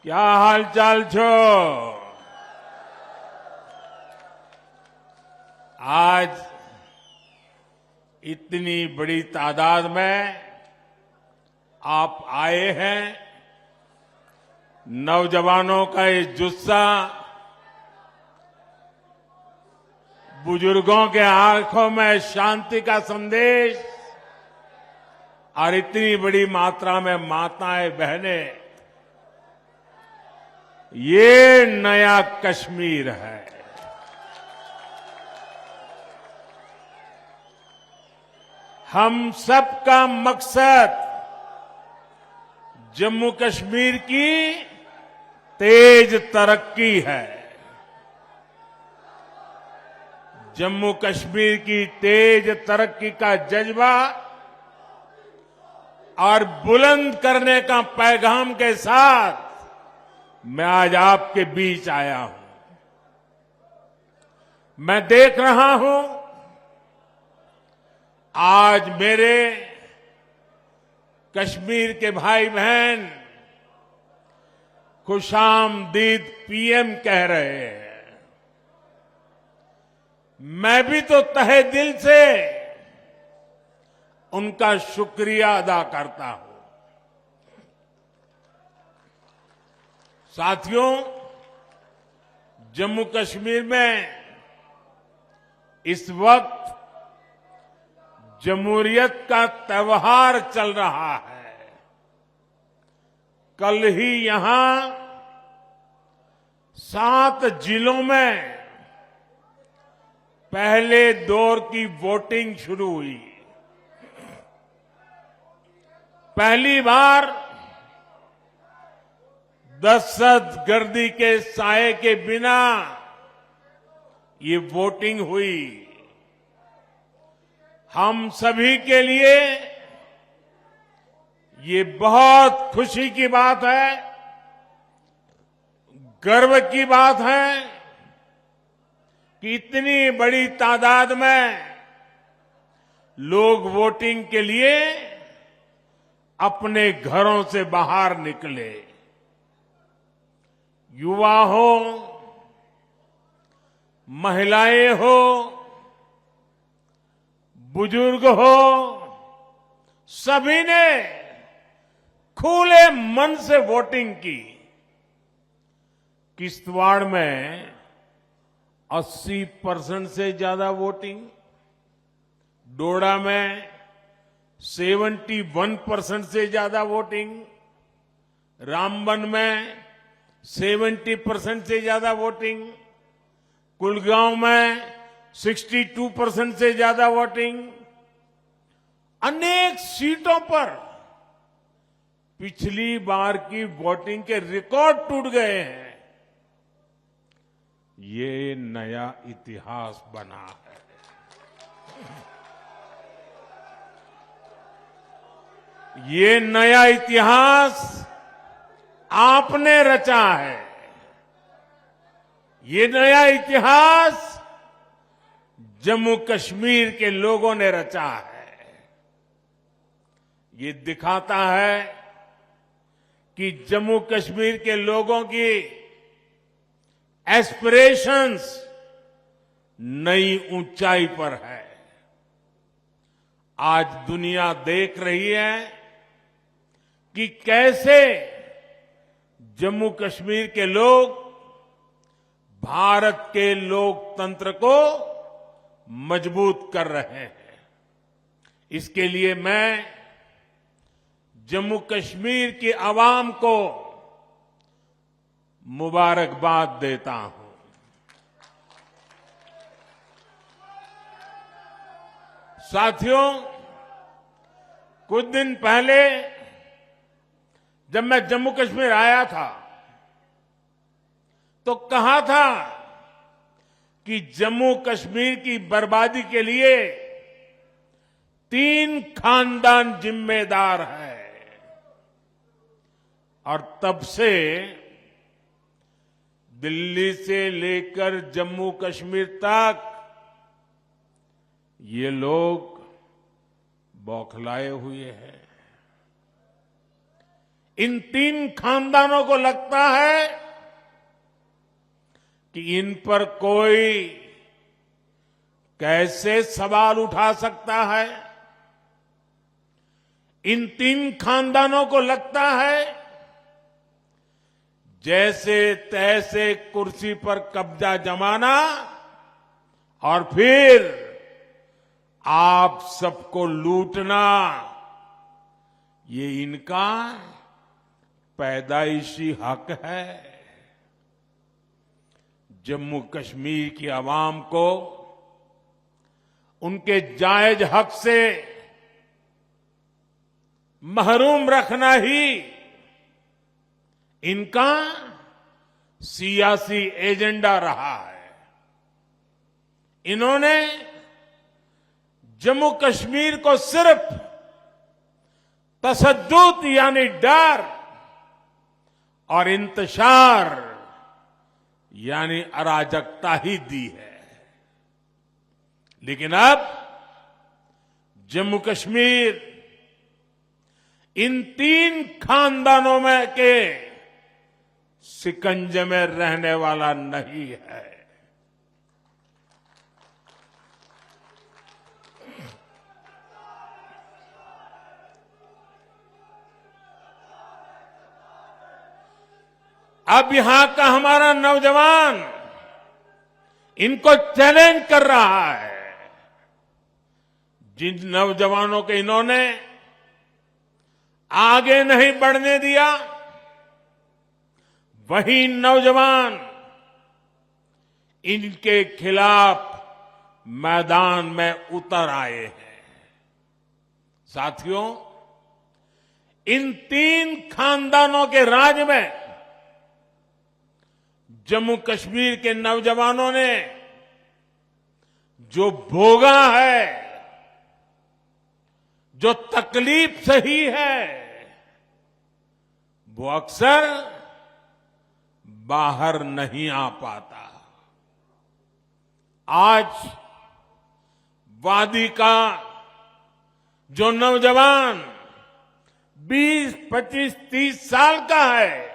क्या हाल चाल छो। आज इतनी बड़ी तादाद में आप आए हैं। नौजवानों का ये जुस्सा, बुजुर्गों के आंखों में शांति का संदेश और इतनी बड़ी मात्रा में माताएं बहनें, ये नया कश्मीर है। हम सबका मकसद जम्मू कश्मीर की तेज तरक्की है। जम्मू कश्मीर की तेज तरक्की का जज्बा और बुलंद करने का पैगाम के साथ मैं आज आपके बीच आया हूं। मैं देख रहा हूं आज मेरे कश्मीर के भाई बहन खुशामदीद पीएम कह रहे हैं। मैं भी तो तहे दिल से उनका शुक्रिया अदा करता हूं। साथियों, जम्मू कश्मीर में इस वक्त जमहूरियत का त्योहार चल रहा है। कल ही यहां 7 जिलों में पहले दौर की वोटिंग शुरू हुई। पहली बार दहशतगर्दी के साए के बिना ये वोटिंग हुई। हम सभी के लिए ये बहुत खुशी की बात है, गर्व की बात है कि इतनी बड़ी तादाद में लोग वोटिंग के लिए अपने घरों से बाहर निकले। युवा हो, महिलाएं हो, बुजुर्ग हो, सभी ने खुले मन से वोटिंग की। किश्तवाड़ में 80% से ज्यादा वोटिंग, डोडा में 71% से ज्यादा वोटिंग, रामबन में 70% से ज्यादा वोटिंग, कुलगांव में 62% से ज्यादा वोटिंग। अनेक सीटों पर पिछली बार की वोटिंग के रिकॉर्ड टूट गए हैं। ये नया इतिहास बना है। ये नया इतिहास आपने रचा है। ये नया इतिहास जम्मू कश्मीर के लोगों ने रचा है। ये दिखाता है कि जम्मू कश्मीर के लोगों की एस्पिरेशंस नई ऊंचाई पर है। आज दुनिया देख रही है कि कैसे जम्मू कश्मीर के लोग भारत के लोकतंत्र को मजबूत कर रहे हैं। इसके लिए मैं जम्मू कश्मीर की आवाम को मुबारकबाद देता हूं। साथियों, कुछ दिन पहले जब मैं जम्मू कश्मीर आया था तो कहा था कि जम्मू कश्मीर की बर्बादी के लिए 3 खानदान जिम्मेदार है। और तब से दिल्ली से लेकर जम्मू कश्मीर तक ये लोग बौखलाए हुए हैं। इन तीन खानदानों को लगता है कि इन पर कोई कैसे सवाल उठा सकता है। इन तीन खानदानों को लगता है जैसे तैसे कुर्सी पर कब्जा जमाना और फिर आप सबको लूटना, ये इनका पैदाइशी हक है। जम्मू कश्मीर की आवाम को उनके जायज हक से महरूम रखना ही इनका सियासी एजेंडा रहा है। इन्होंने जम्मू कश्मीर को सिर्फ तशद्दुद यानी डर और इंतशार यानी अराजकता ही दी है। लेकिन अब जम्मू कश्मीर इन तीन खानदानों में के शिकंजे में रहने वाला नहीं है। अब यहां का हमारा नौजवान इनको चैलेंज कर रहा है। जिन नौजवानों के इन्होंने आगे नहीं बढ़ने दिया, वही नौजवान इनके खिलाफ मैदान में उतर आए हैं। साथियों, इन तीन खानदानों के राज में जम्मू कश्मीर के नौजवानों ने जो भोगा है, जो तकलीफ सही है, वो अक्सर बाहर नहीं आ पाता। आज वादी का जो नौजवान 20, 25, 30 साल का है,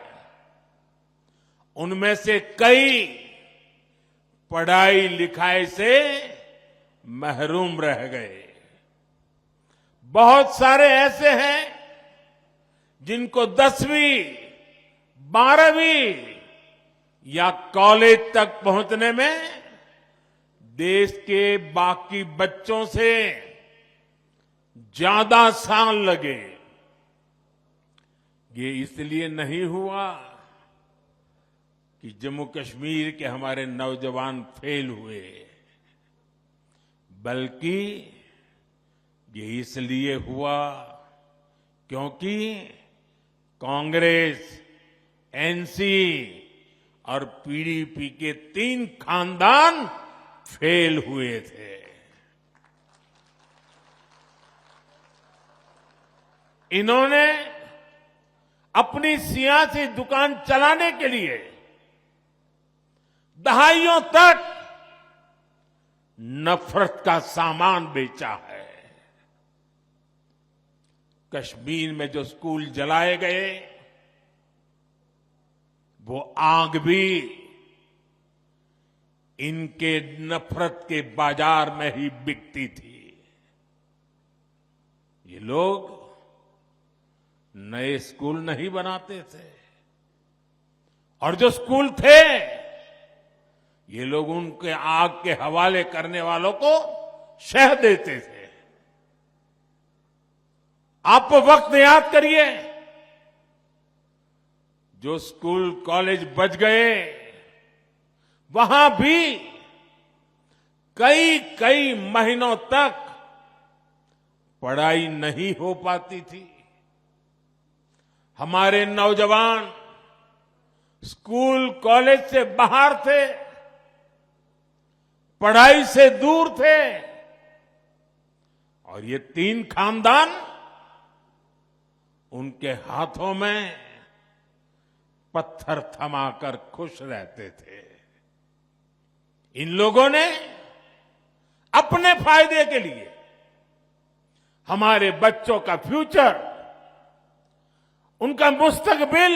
उनमें से कई पढ़ाई लिखाई से महरूम रह गए। बहुत सारे ऐसे हैं जिनको 10वीं, 12वीं या कॉलेज तक पहुंचने में देश के बाकी बच्चों से ज्यादा साल लगे। ये इसलिए नहीं हुआ कि जम्मू कश्मीर के हमारे नौजवान फेल हुए, बल्कि ये इसलिए हुआ क्योंकि कांग्रेस, एनसी और पीडीपी के तीन खानदान फेल हुए थे। इन्होंने अपनी सियासी दुकान चलाने के लिए दहाइयों तक नफरत का सामान बेचा है। कश्मीर में जो स्कूल जलाए गए, वो आग भी इनके नफरत के बाजार में ही बिकती थी। ये लोग नए स्कूल नहीं बनाते थे, और जो स्कूल थे, ये लोग उनके आग के हवाले करने वालों को शह देते थे। आप वक्त याद करिए, जो स्कूल कॉलेज बच गए, वहां भी कई कई महीनों तक पढ़ाई नहीं हो पाती थी। हमारे नौजवान स्कूल कॉलेज से बाहर थे, पढ़ाई से दूर थे, और ये तीन खानदान उनके हाथों में पत्थर थमाकर खुश रहते थे। इन लोगों ने अपने फायदे के लिए हमारे बच्चों का फ्यूचर उनका मुस्तकबिल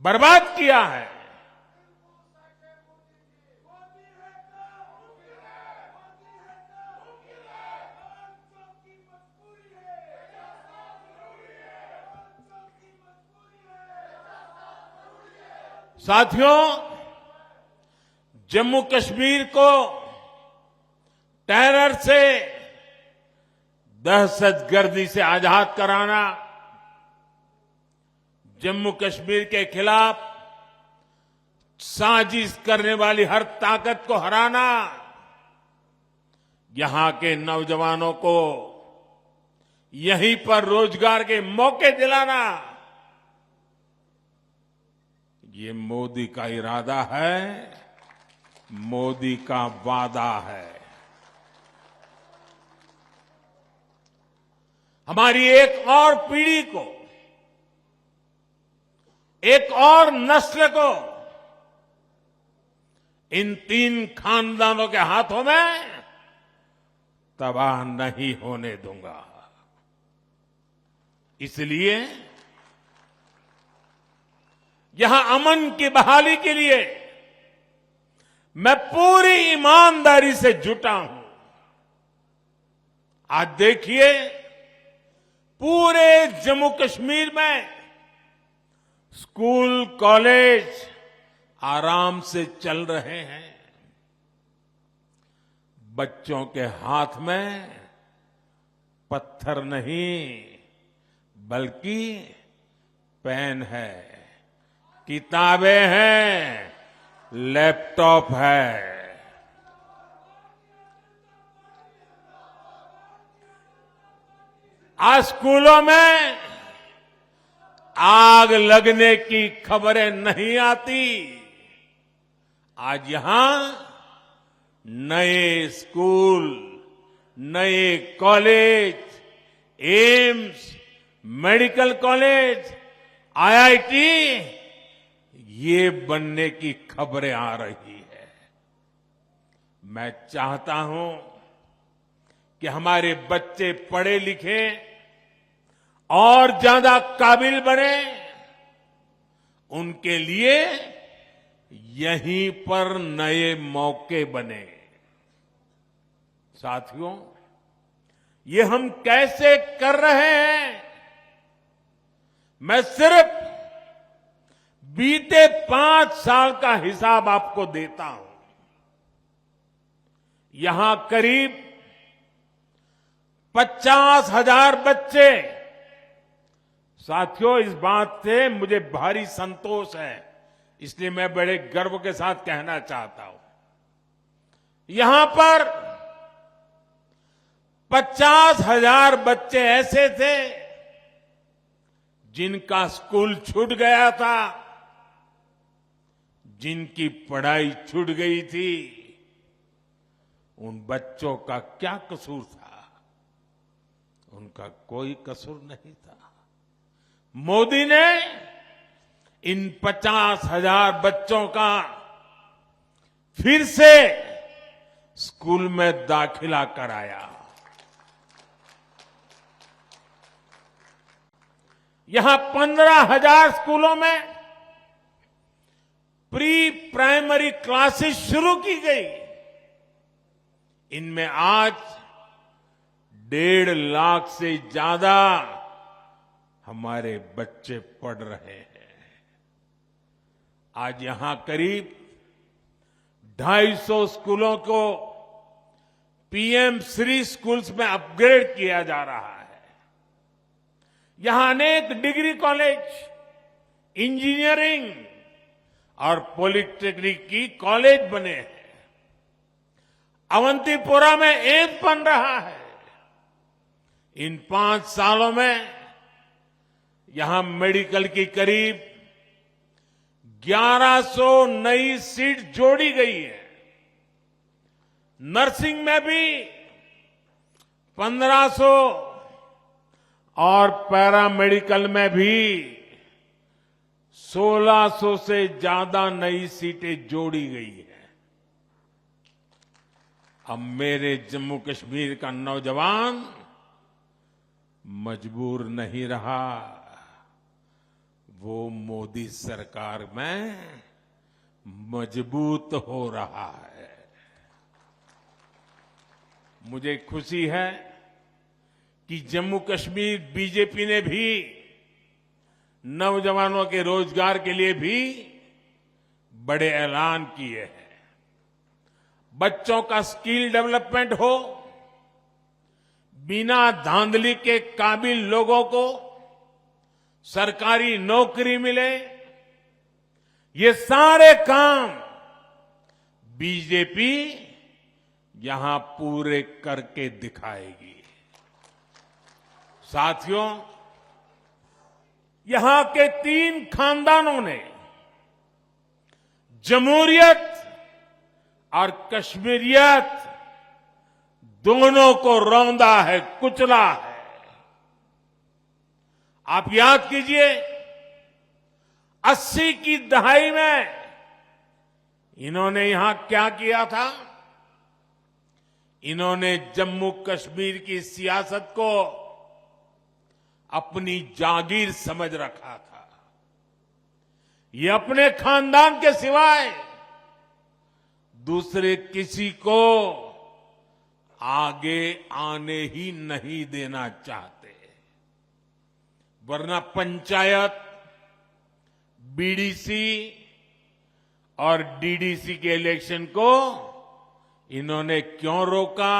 बर्बाद किया है। साथियों, जम्मू कश्मीर को टेरर से, दहशतगर्दी से आजाद कराना, जम्मू कश्मीर के खिलाफ साजिश करने वाली हर ताकत को हराना, यहां के नौजवानों को यहीं पर रोजगार के मौके दिलाना, ये मोदी का इरादा है, मोदी का वादा है। हमारी एक और पीढ़ी को, एक और नस्ल को इन 3 खानदानों के हाथों में तबाह नहीं होने दूंगा। इसलिए यहां अमन की बहाली के लिए मैं पूरी ईमानदारी से जुटा हूं। आज देखिए, पूरे जम्मू कश्मीर में स्कूल, कॉलेज आराम से चल रहे हैं। बच्चों के हाथ में पत्थर नहीं, बल्कि पेन है, किताबें हैं, लैपटॉप है। आज स्कूलों में आग लगने की खबरें नहीं आती। आज यहां नए स्कूल, नए college, AIIMS, medical college, IIT, ये बनने की खबरें आ रही है। मैं चाहता हूं कि हमारे बच्चे पढ़े लिखे और ज्यादा काबिल बने, उनके लिए यहीं पर नए मौके बने। साथियों, ये हम कैसे कर रहे हैं? मैं सिर्फ बीते 5 साल का हिसाब आपको देता हूं। यहां करीब 50,000 बच्चे, साथियों, इस बात से मुझे भारी संतोष है, इसलिए मैं बड़े गर्व के साथ कहना चाहता हूं, यहां पर 50,000 बच्चे ऐसे थे जिनका स्कूल छूट गया था, जिनकी पढ़ाई छूट गई थी। उन बच्चों का क्या कसूर था? उनका कोई कसूर नहीं था। मोदी ने इन 50,000 बच्चों का फिर से स्कूल में दाखिला कराया। यहां 15,000 स्कूलों में प्री प्राइमरी क्लासेस शुरू की गई। इनमें आज 1.5 लाख से ज्यादा हमारे बच्चे पढ़ रहे हैं। आज यहां करीब 250 स्कूलों को पीएम श्री स्कूल्स में अपग्रेड किया जा रहा है। यहां अनेक डिग्री कॉलेज, इंजीनियरिंग और पॉलिटेक्निक की कॉलेज बने हैं। अवंतीपुरा में एम्स बन रहा है। इन 5 सालों में यहां मेडिकल की करीब 1100 नई सीट जोड़ी गई है। नर्सिंग में भी 1500 और पैरामेडिकल में भी 1600 से ज्यादा नई सीटें जोड़ी गई है। अब मेरे जम्मू कश्मीर का नौजवान मजबूर नहीं रहा, वो मोदी सरकार में मजबूत हो रहा है। मुझे खुशी है कि जम्मू कश्मीर बीजेपी ने भी नौजवानों के रोजगार के लिए भी बड़े ऐलान किए हैं। बच्चों का स्किल डेवलपमेंट हो, बिना धांधली के काबिल लोगों को सरकारी नौकरी मिले, ये सारे काम बीजेपी यहां पूरे करके दिखाएगी। साथियों, यहां के 3 खानदानों ने जमहूरियत और कश्मीरियत दोनों को रौंदा है, कुचला है। आप याद कीजिए, 80 की दहाई में इन्होंने यहां क्या किया था? इन्होंने जम्मू कश्मीर की सियासत को अपनी जागीर समझ रखा था। ये अपने खानदान के सिवाय दूसरे किसी को आगे आने ही नहीं देना चाहते, वरना पंचायत, बीडीसी और डीडीसी के इलेक्शन को इन्होंने क्यों रोका?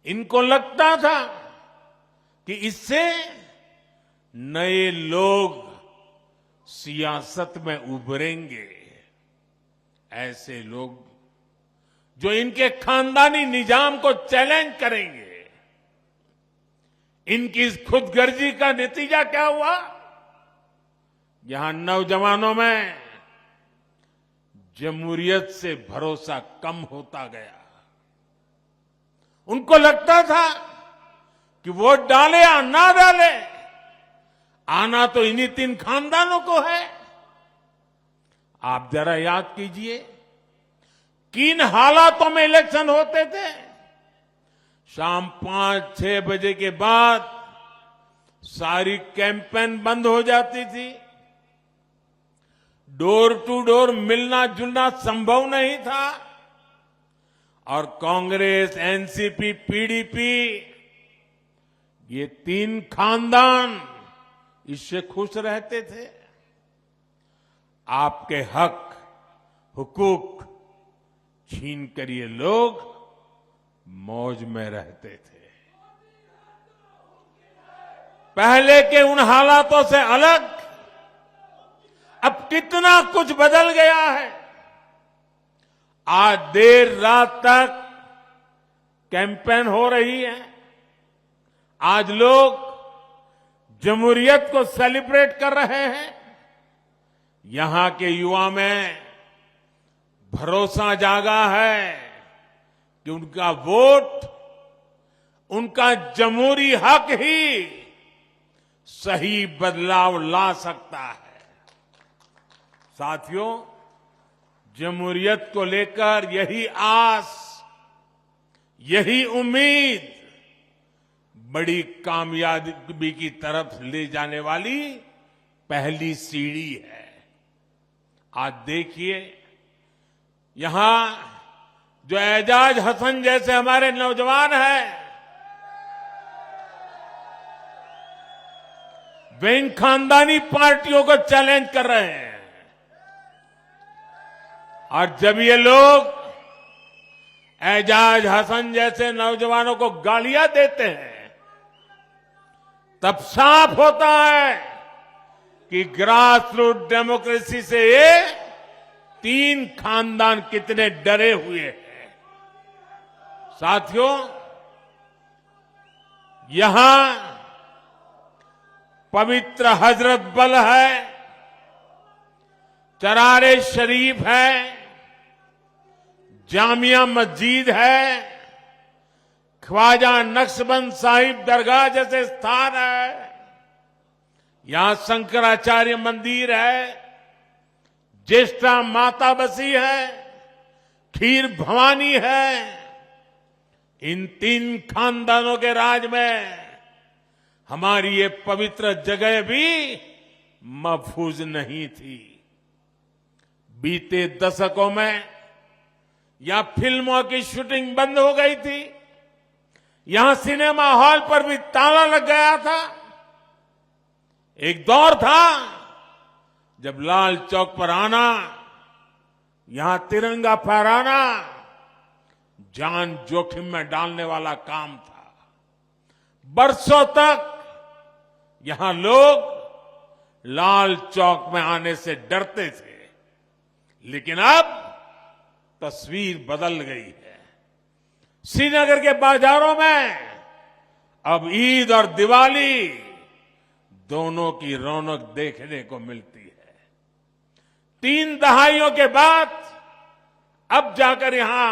इनको लगता था कि इससे नए लोग सियासत में उभरेंगे। ऐसे लोग जो इनके खानदानी निजाम को चैलेंज करेंगे। इनकी इस खुदगर्जी का नतीजा क्या हुआ? यहां नौजवानों में जमहूरियत से भरोसा कम होता गया। उनको लगता था कि वोट डाले या ना डाले, आना तो इन्हीं 3 खानदानों को है। आप जरा याद कीजिए, किन हालातों में इलेक्शन होते थे। शाम 5-6 बजे के बाद सारी कैंपेन बंद हो जाती थी। डोर टू डोर मिलना जुलना संभव नहीं था। और कांग्रेस, एनसीपी, पीडीपी, ये 3 खानदान इससे खुश रहते थे। आपके हक, हुकूक छीन कर ये लोग मौज में रहते थे। पहले के उन हालातों से अलग अब कितना कुछ बदल गया है। आज देर रात तक कैंपेन हो रही है। आज लोग जमहूरियत को सेलिब्रेट कर रहे हैं। यहां के युवा में भरोसा जागा है कि उनका वोट, उनका जमहूरी हक ही सही बदलाव ला सकता है। साथियों, जमहूरियत को लेकर यही आस, यही उम्मीद बड़ी कामयाबी की तरफ ले जाने वाली पहली सीढ़ी है। आज देखिए, यहां जो एजाज हसन जैसे हमारे नौजवान हैं, वे इन खानदानी पार्टियों को चैलेंज कर रहे हैं। और जब ये लोग एजाज हसन जैसे नौजवानों को गालियां देते हैं, तब साफ होता है कि ग्रास रूट डेमोक्रेसी से ये 3 खानदान कितने डरे हुए हैं। साथियों, यहां पवित्र हजरत बल है, चरारे शरीफ है, जामिया मस्जिद है, ख्वाजा नक्शबंद साहिब दरगाह जैसे स्थान है, यहां शंकराचार्य मंदिर है, ज्येष्ठा माता बसी है, खीर भवानी है। इन 3 खानदानों के राज में हमारी ये पवित्र जगह भी महफूज नहीं थी। बीते दशकों में यहां फिल्मों की शूटिंग बंद हो गई थी, यहां सिनेमा हॉल पर भी ताला लग गया था। एक दौर था जब लाल चौक पर आना, यहां तिरंगा फहराना जान जोखिम में डालने वाला काम था। बरसों तक यहां लोग लाल चौक में आने से डरते थे, लेकिन अब तस्वीर बदल गई है। श्रीनगर के बाजारों में अब ईद और दिवाली दोनों की रौनक देखने को मिलती है। 3 दहाइयों के बाद अब जाकर यहां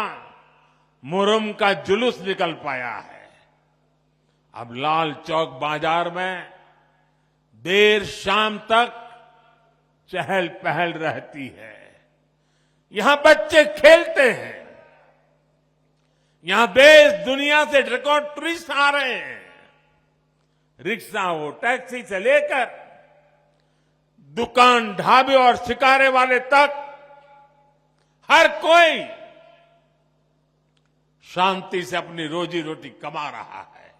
मुहर्रम का जुलूस निकल पाया है। अब लाल चौक बाजार में देर शाम तक चहल पहल रहती है। यहां बच्चे खेलते हैं, यहां देश दुनिया से रिकॉर्ड टूरिस्ट आ रहे हैं। रिक्शा हो, टैक्सी से लेकर दुकान, ढाबे और शिकारे वाले तक हर कोई शांति से अपनी रोजी रोटी कमा रहा है।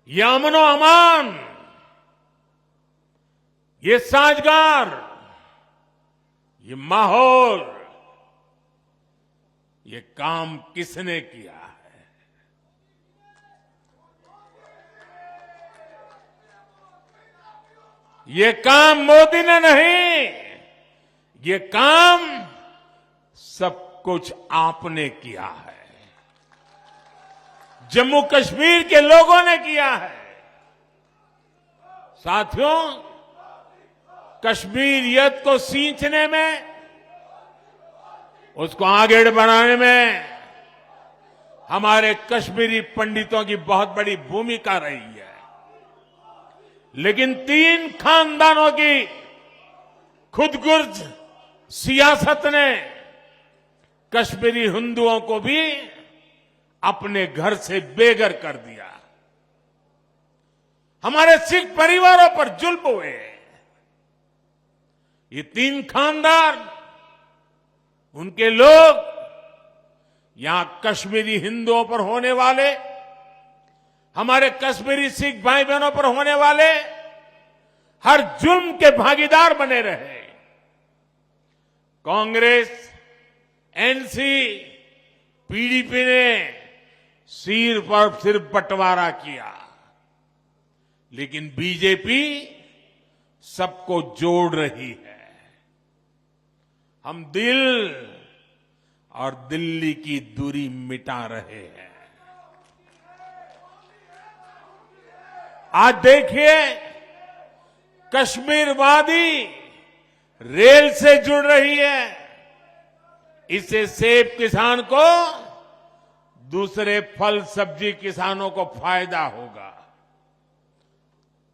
ये अमनो अमान, ये साजगार, ये माहौल, ये काम किसने किया है? ये काम मोदी ने नहीं, ये काम सब कुछ आपने किया है, जम्मू कश्मीर के लोगों ने किया है। साथियों, कश्मीरियत को सींचने में, उसको आगे बढ़ाने में हमारे कश्मीरी पंडितों की बहुत बड़ी भूमिका रही है। लेकिन 3 खानदानों की खुदगर्ज सियासत ने कश्मीरी हिंदुओं को भी अपने घर से बेघर कर दिया। हमारे सिख परिवारों पर जुल्म हुए। ये 3 खानदान, उनके लोग यहां कश्मीरी हिंदुओं पर होने वाले, हमारे कश्मीरी सिख भाई बहनों पर होने वाले हर जुल्म के भागीदार बने रहे। कांग्रेस, एनसी, पीडीपी ने सिर पर सिर बंटवारा किया, लेकिन बीजेपी सबको जोड़ रही है। हम दिल और दिल्ली की दूरी मिटा रहे हैं। आज देखिए, कश्मीर वादी रेल से जुड़ रही है। इससे सेब किसान को, दूसरे फल सब्जी किसानों को फायदा होगा।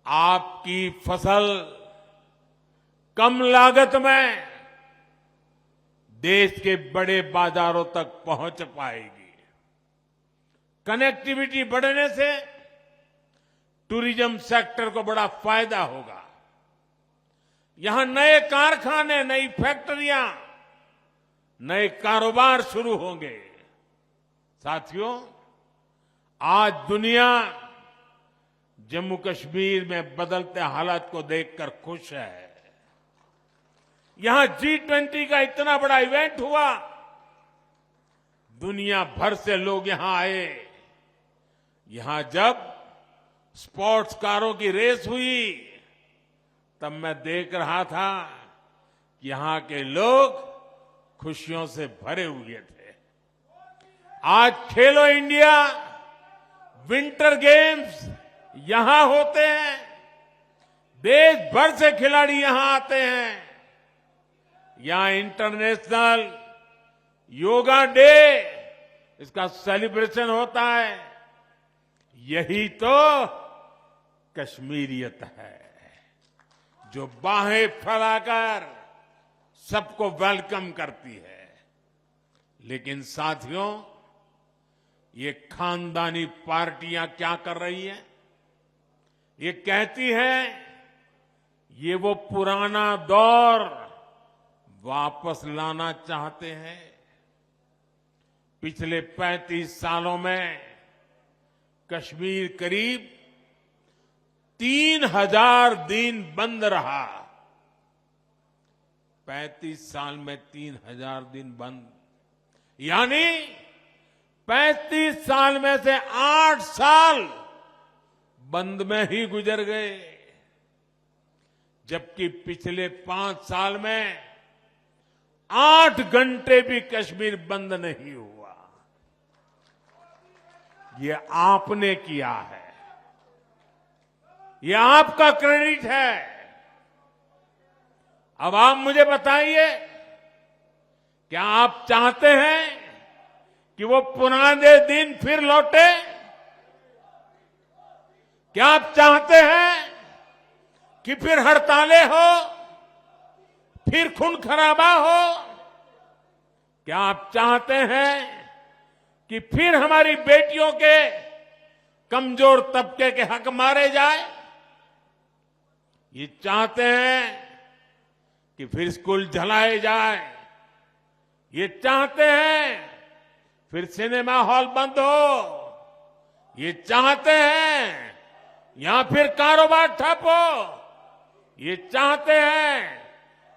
आपकी फसल कम लागत में देश के बड़े बाजारों तक पहुंच पाएगी। कनेक्टिविटी बढ़ने से टूरिज्म सेक्टर को बड़ा फायदा होगा। यहां नए कारखाने, नई फैक्ट्रियां, नए कारोबार शुरू होंगे। साथियों, आज दुनिया जम्मू कश्मीर में बदलते हालात को देखकर खुश है। यहां G20 का इतना बड़ा इवेंट हुआ, दुनिया भर से लोग यहां आए। यहां जब स्पोर्ट्स कारों की रेस हुई, तब मैं देख रहा था कि यहां के लोग खुशियों से भरे हुए थे। आज खेलो इंडिया विंटर गेम्स यहां होते हैं, देश भर से खिलाड़ी यहां आते हैं। यहां इंटरनेशनल योगा डे, इसका सेलिब्रेशन होता है। यही तो कश्मीरियत है, जो बाहें फैलाकर सबको वेलकम करती है। लेकिन साथियों, ये खानदानी पार्टियां क्या कर रही हैं? ये कहती है ये वो पुराना दौर वापस लाना चाहते हैं। पिछले 35 सालों में कश्मीर करीब 3000 दिन बंद रहा। 35 साल में 3000 दिन बंद, यानी 35 साल में से 8 साल बंद में ही गुजर गए, जबकि पिछले 5 साल में 8 घंटे भी कश्मीर बंद नहीं हुआ। ये आपने किया है, ये आपका क्रेडिट है। अब आप मुझे बताइए, क्या आप चाहते हैं कि वो पुराने दिन फिर लौटे? क्या आप चाहते हैं कि फिर हड़तालें हो, फिर खून खराबा हो? क्या आप चाहते हैं कि फिर हमारी बेटियों के कमजोर तबके के हक मारे जाए? ये चाहते हैं कि फिर स्कूल जलाए जाए? ये चाहते हैं फिर सिनेमा हॉल बंद हो? ये चाहते हैं या फिर कारोबार ठप हो? ये चाहते हैं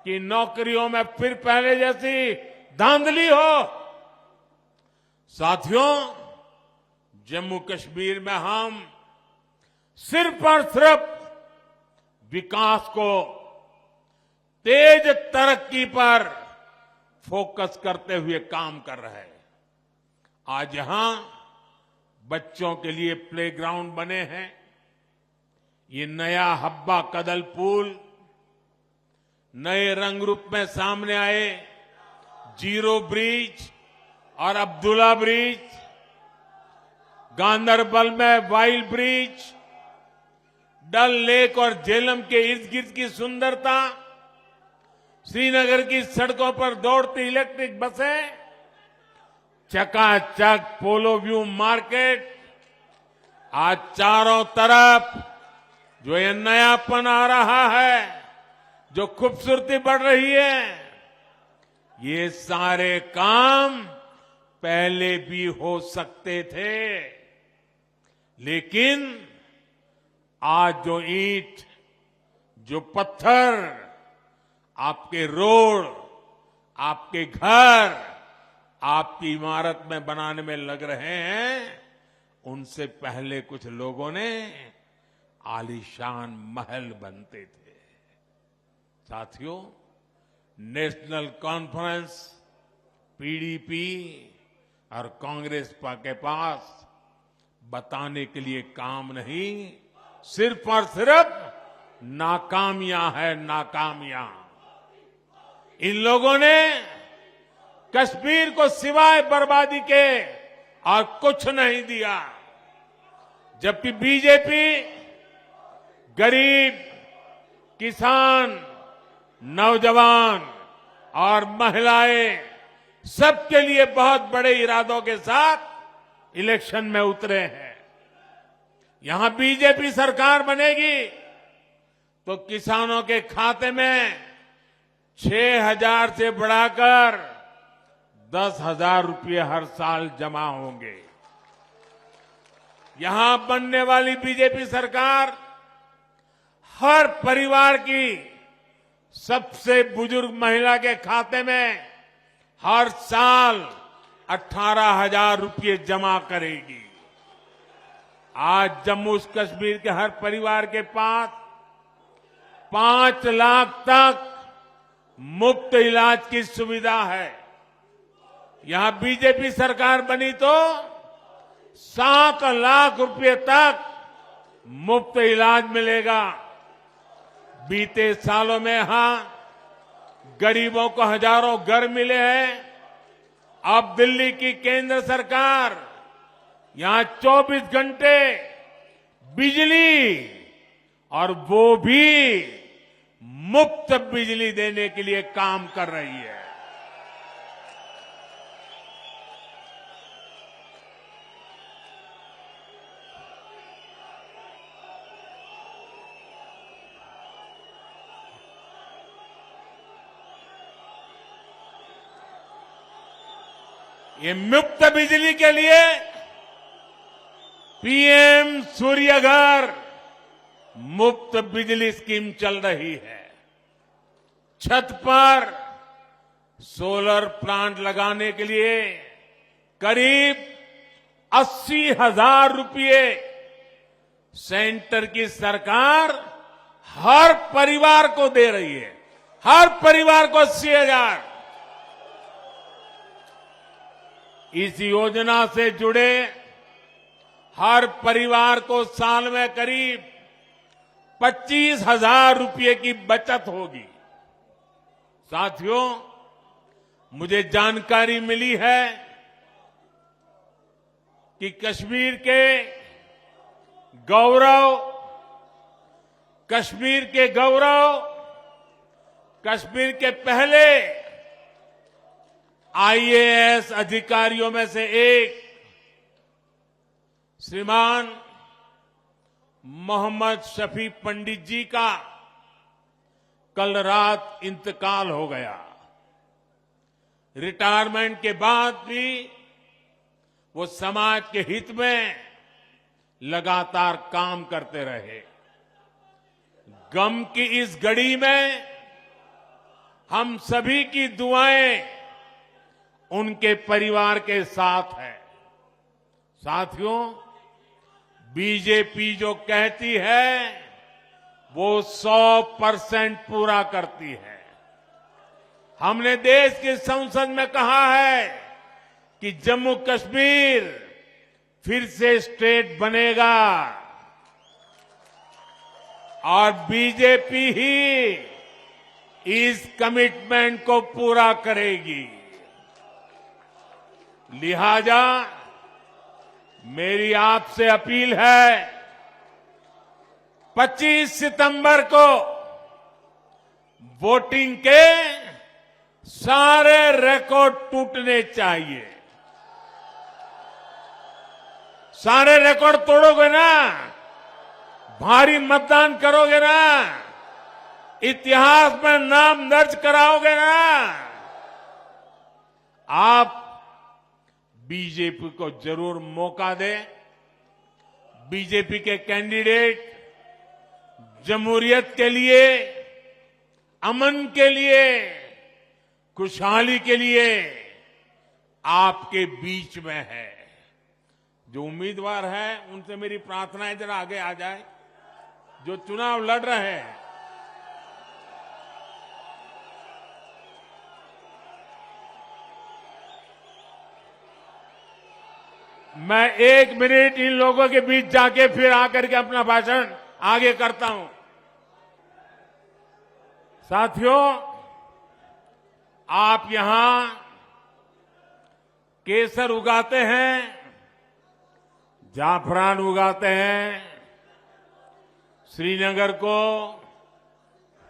कि नौकरियों में फिर पहले जैसी धांधली हो? साथियों, जम्मू कश्मीर में हम सिर्फ और सिर्फ विकास को, तेज तरक्की पर फोकस करते हुए काम कर रहे हैं। आज यहां बच्चों के लिए प्लेग्राउंड बने हैं। ये नया हब्बा कदल पुल, नए रंग रूप में सामने आए जीरो ब्रिज और अब्दुल्ला ब्रिज, गांदरबल में वाइल्ड ब्रिज, डल लेक और झेलम के इर्द गिर्द की सुंदरता, श्रीनगर की सड़कों पर दौड़ती इलेक्ट्रिक बसें, चकाचक पोलो व्यू मार्केट, आज चारों तरफ जो ये नयापन आ रहा है, जो खूबसूरती बढ़ रही है, ये सारे काम पहले भी हो सकते थे, लेकिन आज जो ईंट, जो पत्थर आपके रोड, आपके घर, आपकी इमारत में बनाने में लग रहे हैं, उनसे पहले कुछ लोगों ने आलीशान महल बनते थे। साथियों, नेशनल कॉन्फ्रेंस, पीडीपी और कांग्रेस के पास बताने के लिए काम नहीं, सिर्फ और सिर्फ नाकामियां है, नाकामियां। इन लोगों ने कश्मीर को सिवाय बर्बादी के और कुछ नहीं दिया, जबकि बीजेपी गरीब, किसान, नौजवान और महिलाएं सबके लिए बहुत बड़े इरादों के साथ इलेक्शन में उतरे हैं। यहां बीजेपी सरकार बनेगी तो किसानों के खाते में 6,000 से बढ़ाकर 10,000 रुपये हर साल जमा होंगे। यहां बनने वाली बीजेपी सरकार हर परिवार की सबसे बुजुर्ग महिला के खाते में हर साल 18,000 रुपये जमा करेगी। आज जम्मू कश्मीर के हर परिवार के पास 5 लाख तक मुफ्त इलाज की सुविधा है। यहां बीजेपी सरकार बनी तो 7 लाख रुपए तक मुफ्त इलाज मिलेगा। बीते सालों में यहां गरीबों को हजारों घर मिले हैं। अब दिल्ली की केंद्र सरकार यहां 24 घंटे बिजली, और वो भी मुफ्त बिजली देने के लिए काम कर रही है। ये मुफ्त बिजली के लिए पीएम सूर्यघर मुफ्त बिजली स्कीम चल रही है। छत पर सोलर प्लांट लगाने के लिए करीब 80,000 रुपये सेंटर की सरकार हर परिवार को दे रही है। हर परिवार को 80,000। इस योजना से जुड़े हर परिवार को साल में करीब 25,000 रुपये की बचत होगी। साथियों, मुझे जानकारी मिली है कि कश्मीर के गौरव, कश्मीर के पहले आईएएस अधिकारियों में से एक श्रीमान मोहम्मद शफी पंडित जी का कल रात इंतकाल हो गया। रिटायरमेंट के बाद भी वो समाज के हित में लगातार काम करते रहे। गम की इस घड़ी में हम सभी की दुआएं उनके परिवार के साथ है। साथियों, बीजेपी जो कहती है वो 100% पूरा करती है। हमने देश की संसद में कहा है कि जम्मू कश्मीर फिर से स्टेट बनेगा और बीजेपी ही इस कमिटमेंट को पूरा करेगी। लिहाजा मेरी आपसे अपील है, 25 सितंबर को वोटिंग के सारे रिकॉर्ड टूटने चाहिए। सारे रिकॉर्ड तोड़ोगे ना, भारी मतदान करोगे ना, इतिहास में नाम दर्ज कराओगे ना, आप बीजेपी को जरूर मौका दें। बीजेपी के कैंडिडेट जमहूरियत के लिए, अमन के लिए, खुशहाली के लिए आपके बीच में है। जो उम्मीदवार है उनसे मेरी प्रार्थना है, जरा आगे आ जाए। जो चुनाव लड़ रहे हैं, मैं 1 मिनट इन लोगों के बीच जाके फिर आकर के अपना भाषण आगे करता हूं। साथियों, आप यहां केसर उगाते हैं, जाफरान उगाते हैं। श्रीनगर को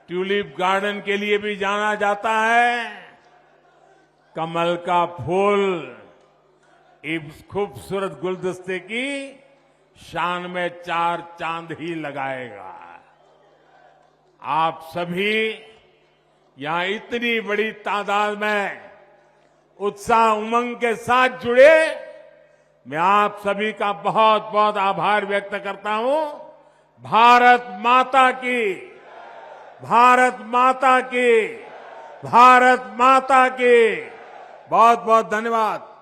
ट्यूलिप गार्डन के लिए भी जाना जाता है। कमल का फूल इस खूबसूरत गुलदस्ते की शान में 4 चांद ही लगाएगा। आप सभी यहां इतनी बड़ी तादाद में उत्साह उमंग के साथ जुड़े, मैं आप सभी का बहुत बहुत आभार व्यक्त करता हूं। भारत माता की, भारत माता की, भारत माता की। बहुत बहुत धन्यवाद।